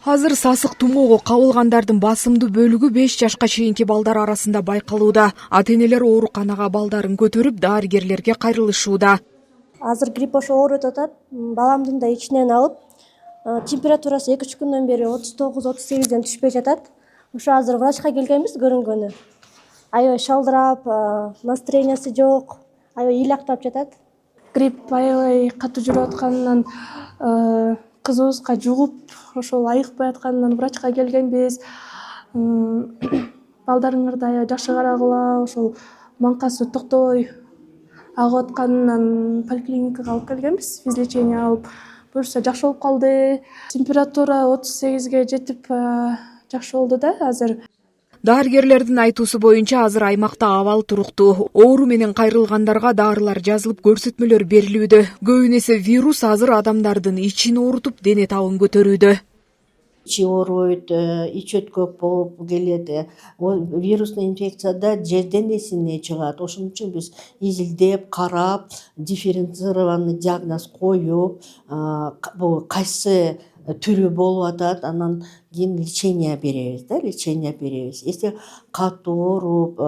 Азыр сасык тумоого кабылгандардын басымдуу бөлүгү 5 жашка чейинки балдар арасында байкалууда. Ата-энелер ооруканага балдарын көтөрүп, дарыгерлерге кайрылышууда. Азыр грипп ошо ооруп атат. Баламдын да ичинен алып, температурасы 2-3 күндөн бери 39-38ден түшпөй жатат. Ошо азыр врачка келгенбиз көрүнгөнү. Аябай шалдырап, настроениясы жок, аябай ыйлактап жатат. Грипп аябай катуу жүрүп атканынан кызыбызга жугуп, ошол айыкпай атканынан врачка келгенбиз. Балдарыңарды аябай жакшы карагыла, ошол маңкасы токтобой агып атканынан поликлиникага алып келгенбиз, физлечение алып. Буюрса жакшы болуп калды. Температура 38ге жетип жакшы болду да азыр. Дарыгерлердин айтуусу боюнча азыр аймакта абал туруктуу. Оору менен кайрылгандарга дарылар жазылып, көрсөтмөлөр берилүүдө. Көбүн эсе вирус азыр адамдардын ичин оорутуп, дене табын көтөрүүдө. Ичи ооруйт, ич өткөк болуп келет. Вирусный инфекцияда жерден эсине чыгат. Ошон үчүн биз изилдеп, карап, дифференцированный диагноз коюп, бул кайсы түрү болуп атат, анан кийин лечение беребиз. Если катуу ооруп,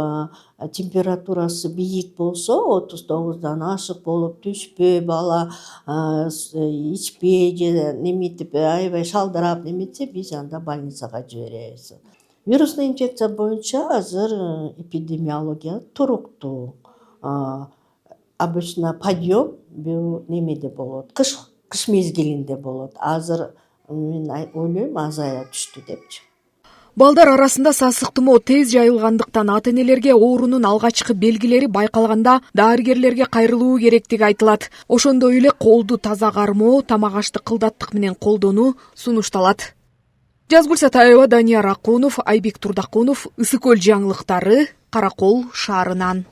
температурасы бийик болсо, 39дан ашык болуп түшпөй, бала ичпей же неметип, аябай шалдырап неметсе, биз анда больницага жиберебиз. Вирусный инфекция боюнча азыр эпидемиология туруктуу. Обычно подъем бул немеде болот, кыш мезгилинде болот. Азыр мен ойлойм азая түштү депчи. Балдар арасында сасык тумоо тез жайылгандыктан ата-энелерге оорунун алгачкы белгилери байкалганда дарыгерлерге кайрылуу керектиги айтылат. Ошондой эле колду таза кармоо, тамак ашты кылдаттык менен колдонуу сунушталат. Жазгүл Сатаева, Данияр Акунов, Айбек Турдакунов, Ысык Көл жаңылыктары, Кара Кол шаарынан.